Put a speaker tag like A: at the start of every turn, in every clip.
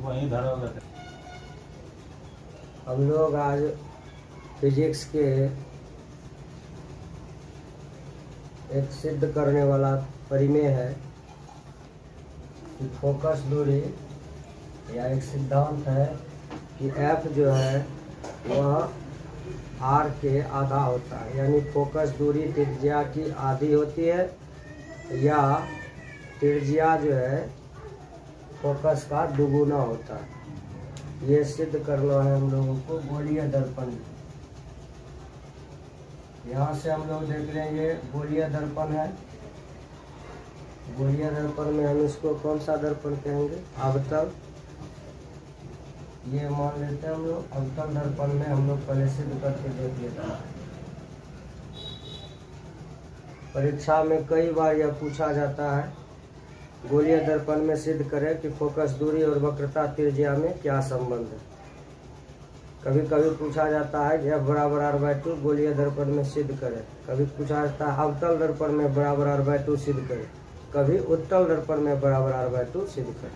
A: वहीं धरोगे।
B: हम लोग आज फिजिक्स के एक सिद्ध करने वाला परिमेय है कि फोकस दूरी, या एक सिद्धांत है कि F जो है वह R के आधा होता है, यानी फोकस दूरी त्रिज्या की आधी होती है, या त्रिज्या जो है फोकस का दुगुना होता है। ये सिद्ध करना है हम लोगों को गोलीय दर्पण। यहाँ से हम लोग देख रहे हैं ये गोलीय दर्पण है। गोलीय दर्पण में हम इसको कौन सा दर्पण कहेंगे? अवतल। ये मान लेते हैं हम लोग अवतल दर्पण में हम लोग पहले सिद्ध करके देख लेते हैं। परीक्षा में कई बार यह पूछा जाता है, गोलीय दर्पण में सिद्ध करें कि फोकस दूरी और वक्रता त्रिज्या में क्या संबंध है। कभी कभी पूछा जाता है कि F बराबर R/2 गोलीय दर्पण में सिद्ध करें। कभी पूछा जाता है अवतल दर्पण में बराबर R/2 सिद्ध करें। कभी उत्तल दर्पण में बराबर R/2 सिद्ध करें।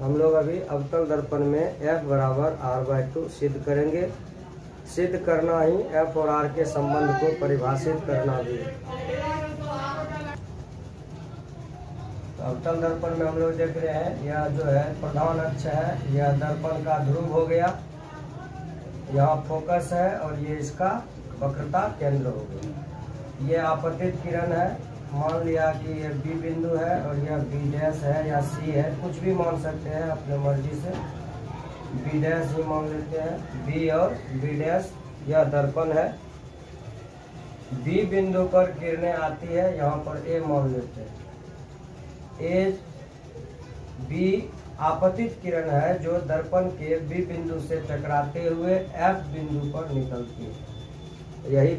B: हम लोग अभी अवतल दर्पण में F बराबर R/2 सिद्ध करेंगे। सिद्ध करना ही F और R के संबंध को परिभाषित करना भी है। अवतल दर्पण में हम लोग देख रहे हैं यह जो है प्रधान अक्ष है, यह दर्पण का ध्रुव हो गया, यहाँ फोकस है और ये इसका वक्रता केंद्र हो गया। ये आपतित किरण है, मान लिया कि ये B बिंदु है और यह B' है या C है, कुछ भी मान सकते हैं अपने मर्जी से। B' ही मान लेते हैं, B और B' यह दर्पण है। B बिंदु पर किरणें आती है, यहाँ पर A मान लेते हैं। ए बी आपतित किरण है जो दर्पण के B बिंदु से टकराते हुए F बिंदु पर निकलती है। यही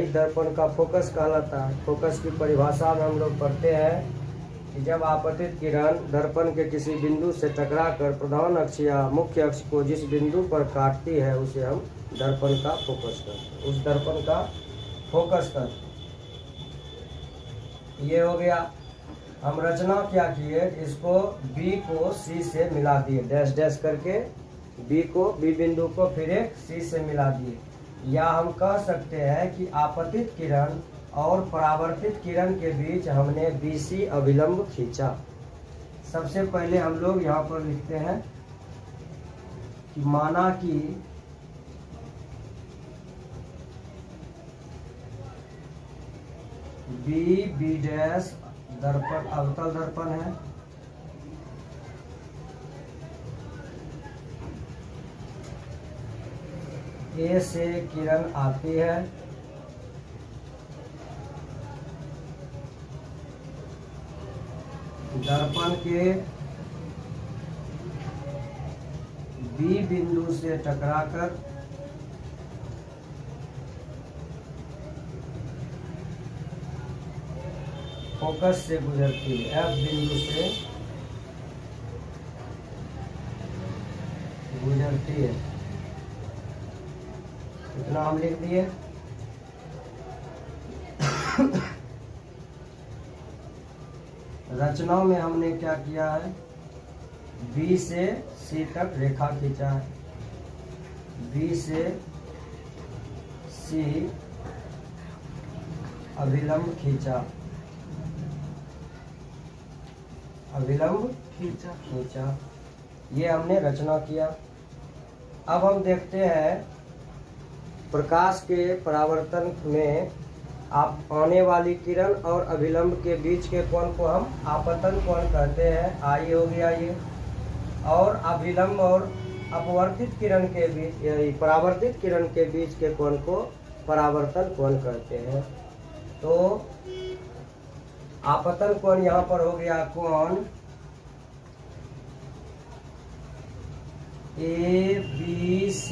B: दर्पण का फोकस कहलाता है। फोकस की परिभाषा में हम लोग पढ़ते हैं कि जब आपतित किरण दर्पण के किसी बिंदु से टकराकर प्रधान अक्ष या मुख्य अक्ष को जिस बिंदु पर काटती है उसे हम दर्पण का फोकस करते हैं, उस दर्पण का फोकस करते हैं। ये हो गया। हम रचना क्या किए, इसको B को C से मिला दिए, डैश डैश करके B बिंदु को फिर एक C से मिला दिए। या हम कह सकते हैं कि आपतित किरण और परावर्तित किरण के बीच हमने BC अभिलंब खींचा। सबसे पहले हम लोग यहाँ पर लिखते हैं कि माना कि B' दर्पण अवतल दर्पण है, A से किरण आती है, दर्पण के B बिंदु से टकराकर फोकस से गुजरती है, F बिंदु से गुजरती है। इतना हम लिख दिए। रचना में हमने क्या किया है, B से C तक रेखा खींचा है, B से C अभिलंब खींचा, अभिलंब खींचा। ये हमने रचना किया। अब हम देखते हैं प्रकाश के परावर्तन में आप आने वाली किरण और अभिलंब के बीच के कोण को हम आपतन कोण कहते हैं। आई हो गया ये। और अभिलंब और अपवर्तित किरण के बीच, परावर्तित किरण के बीच के कोण को परावर्तन कोण कहते हैं। तो आपतन कोण यहाँ पर हो गया कोण ABC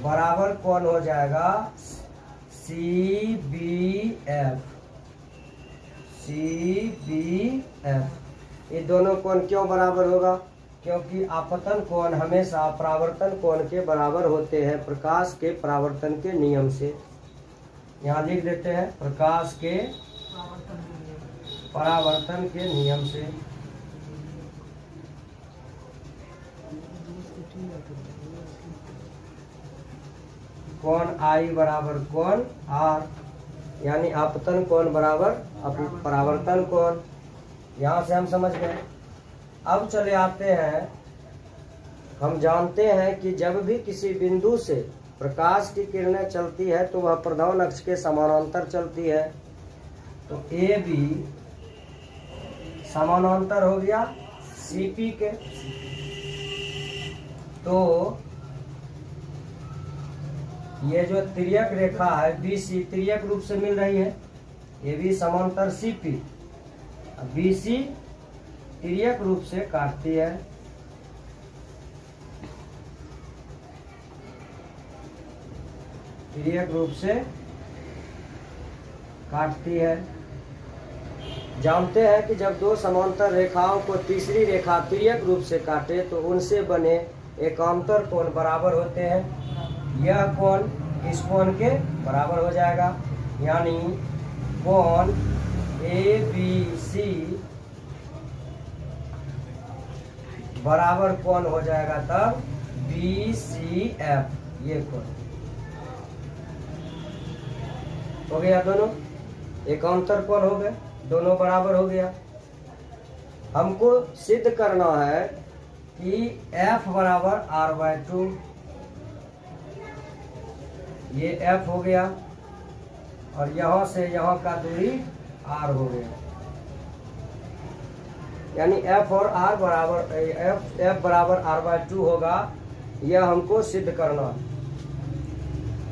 B: बराबर कोण हो जाएगा CBF। ये दोनों कोण क्यों बराबर होगा? क्योंकि आपतन कोण हमेशा परावर्तन कोण के बराबर होते हैं प्रकाश के परावर्तन के नियम से। यहाँ लिख देते हैं प्रकाश के परावर्तन के नियम से। कोण I बराबर कोण R, यानी आपतन कोण बराबर परावर्तन कोण। यहाँ से हम समझ गए। अब चले आते हैं, हम जानते हैं कि जब भी किसी बिंदु से प्रकाश की किरणें चलती है तो वह प्रधान अक्ष के समानांतर चलती है। तो ए बी समानांतर हो गया CP के। तो ये जो तिर्यक रेखा है BC तिर्यक रूप से मिल रही है, ये भी समांतर CP, BC तिर्यक रूप से काटती है। तिर्यक रूप से काटती है। जानते हैं कि जब दो समांतर रेखाओं को तीसरी रेखा तिर्यक रूप से काटे तो उनसे बने एकांतर कोण बराबर होते हैं। यह कोण इस कोण के बराबर हो जाएगा, यानी कोण ABC बराबर कोण हो जाएगा तब BCF। ये कोण हो गया, दोनों एकांतर कोण हो गए, दोनों बराबर हो गया। हमको सिद्ध करना है कि F बराबर R/2, ये F हो गया और यहाँ से यहाँ का दूरी R हो गया, यानी F और R बराबर F बराबर R/2 होगा। यह हमको सिद्ध करना है।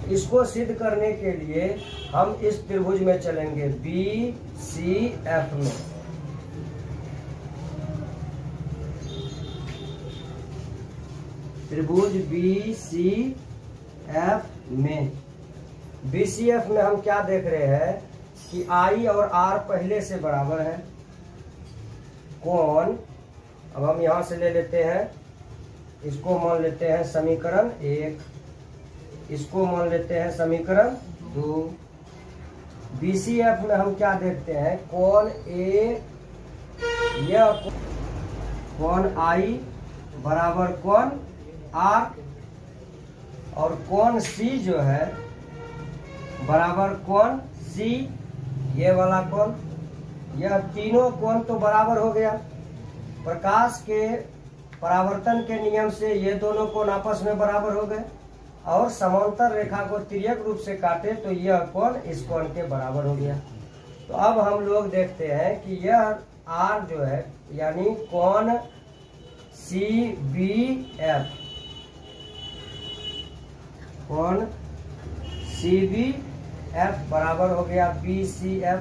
B: इसको सिद्ध करने के लिए हम इस त्रिभुज में चलेंगे BCF में। त्रिभुज BCF में, BCF में हम क्या देख रहे हैं कि I और R पहले से बराबर है। कोण अब हम यहां से ले लेते हैं, इसको मान लेते हैं समीकरण 1, इसको मान लेते हैं समीकरण 2। BCF में हम क्या देखते हैं, कोण A, यह कोण I बराबर कोण R और कोण C जो है बराबर कोण C, ये वाला कोण। यह तीनों कोण तो बराबर हो गया। प्रकाश के परावर्तन के नियम से ये दोनों कोण आपस में बराबर हो गए और समांतर रेखा को तिर्यक रूप से काटे तो यह कोण इस कोण के बराबर हो गया। तो अब हम लोग देखते हैं कि यह R जो है यानी कोण CBF, कोण CBF बराबर हो गया BCF।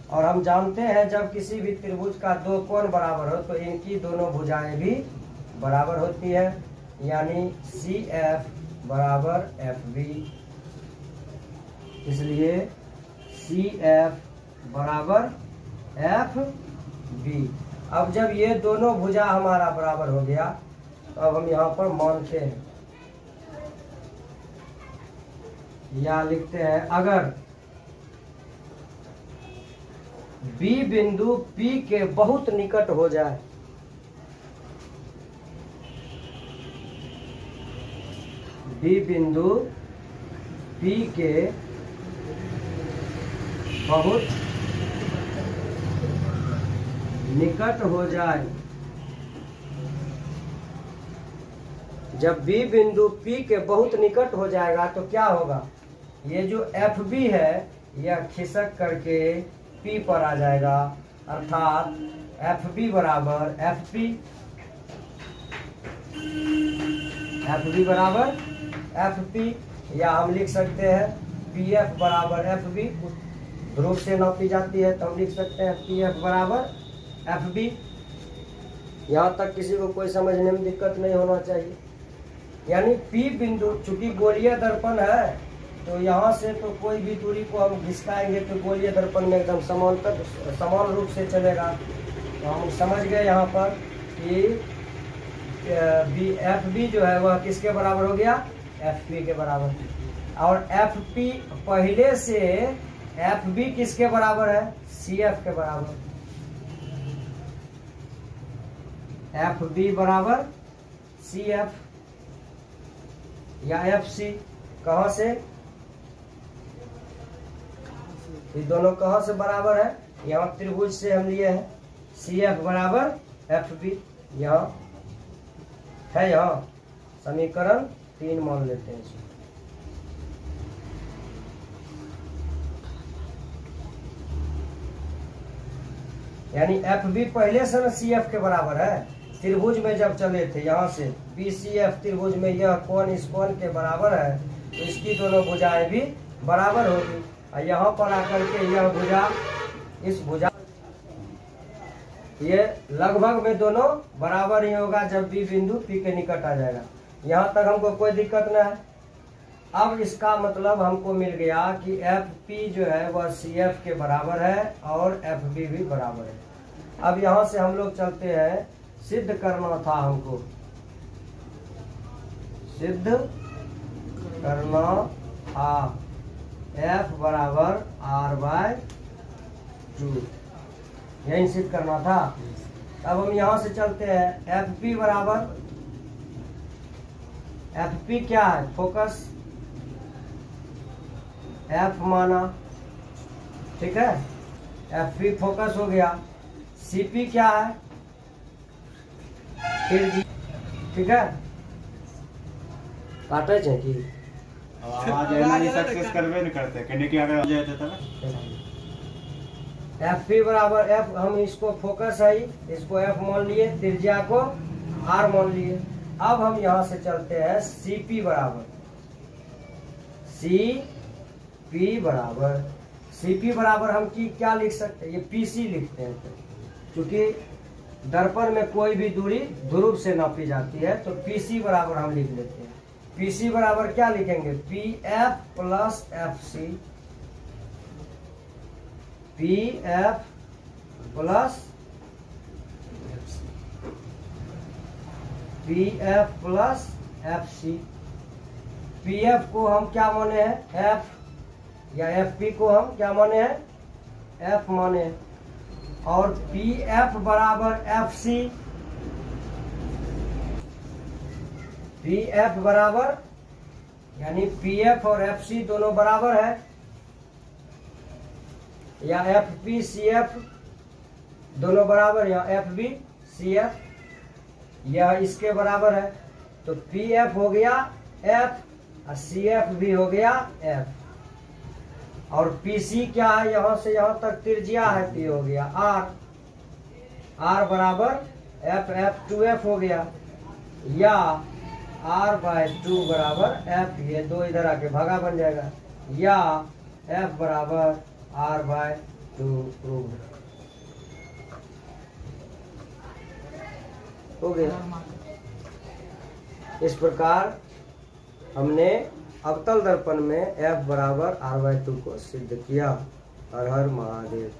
B: और हम जानते हैं जब किसी भी त्रिभुज का दो कोण बराबर हो तो इनकी दोनों भुजाएं भी बराबर होती है, यानी CF बराबर FB। इसलिए CF बराबर FB। अब जब ये दोनों भुजा हमारा बराबर हो गया तो अब हम यहाँ पर मानते हैं या लिखते हैं, अगर B बिंदु P के बहुत निकट हो जाए, B बिंदु P के बहुत निकट हो जाए, जब B बिंदु P के बहुत निकट हो जाएगा तो क्या होगा, ये जो FB है यह खिसक करके P पर आ जाएगा, अर्थात FB बराबर FP, FB बराबर FP। या हम लिख सकते हैं PF बराबर FB, ध्रुव से नापी जाती है तो हम लिख सकते हैं PF बराबर FB। यहाँ तक किसी को कोई समझने में दिक्कत नहीं होना चाहिए। यानी P बिंदु, चूंकि गोलीय दर्पण है तो यहाँ से तो कोई भी दूरी को हम घिसकाएंगे तो गोलीय दर्पण में एकदम समान रूप से चलेगा। तो हम समझ गए यहाँ पर कि FB जो है वह किसके बराबर हो गया, FP के बराबर। और FP पहले से एफ बी किसके बराबर है? सी एफ के बराबर। एफ बी बराबर सी एफ या एफ सी। कहां से? ये दोनों कहां से बराबर है? यहाँ त्रिभुज से हम लिए हैं। सी एफ बराबर एफ बी यहाँ है, यहाँ समीकरण 3 मान लेते हैं इसमें। यानी एफ बी पहले से ना सी एफ के बराबर है। त्रिभुज में जब चले थे यहाँ से बी सी एफ त्रिभुज में यह कोण इस कोण के बराबर है, तो इसकी दोनों भुजाएं भी बराबर होगी। और यहाँ पर आकर के यह भुजा इस भुजा, ये लगभग में दोनों बराबर ही होगा जब भी बिंदु पी के निकट आ जाएगा। यहाँ तक हमको कोई दिक्कत न है। अब इसका मतलब हमको मिल गया कि एफ पी जो है वह सी एफ के बराबर है और एफ बी भी बराबर है। अब यहाँ से हम लोग चलते हैं, सिद्ध करना था हमको, सिद्ध करना था एफ बराबर आर बाय 2, यही सिद्ध करना था। अब हम यहाँ से चलते हैं, एफ पी बराबर, एफ पी क्या है? फोकस एफ माना, ठीक है, एफ पी फोकस हो गया। सी पी क्या है? फिर जी, ठीक है, काटे छे कि
A: आवाज है ना, ये सक्सेस करबे नहीं करते कहने की आगे आ जाते तब।
B: एफ पी बराबर एफ, हम इसको फोकस है, इसको एफ मान लिए, त्रिज्या को आर मान लिए। अब हम यहाँ से चलते हैं, सी पी बराबर, सी पी बराबर, सी पी बराबर हम की क्या लिख सकते हैं? ये पी सी लिखते हैं, क्योंकि दर्पण में कोई भी दूरी ध्रुव से नापी जाती है, तो पी सी बराबर हम लिख लेते हैं। पी सी बराबर क्या लिखेंगे? P F plus F C, P F plus P F plus F C. P F को हम क्या माने हैं? एफ, या एफ पी को हम क्या माने हैं? एफ माने हैं। और पी एफ बराबर एफ सी, पी एफ बराबर, यानी पी एफ और एफ सी दोनों बराबर है, या एफ पी सी एफ दोनों बराबर, या एफ बी सी एफ यह इसके बराबर है। तो पी एफ हो गया एफ और सी एफ भी हो गया एफ। और पी सी क्या है? यहाँ से यहाँ तक त्रिज्या है, पी हो गया आर, आर बराबर एफ, एफ 2f हो गया, या आर बाय 2 बराबर एफ, ये 2 इधर आके भागा बन जाएगा, या एफ बराबर आर बाय 2 प्रूव हो गया। इस प्रकार हमने अवतल दर्पण में एफ बराबर आर बाय 2 को सिद्ध किया। हर हर महादेव।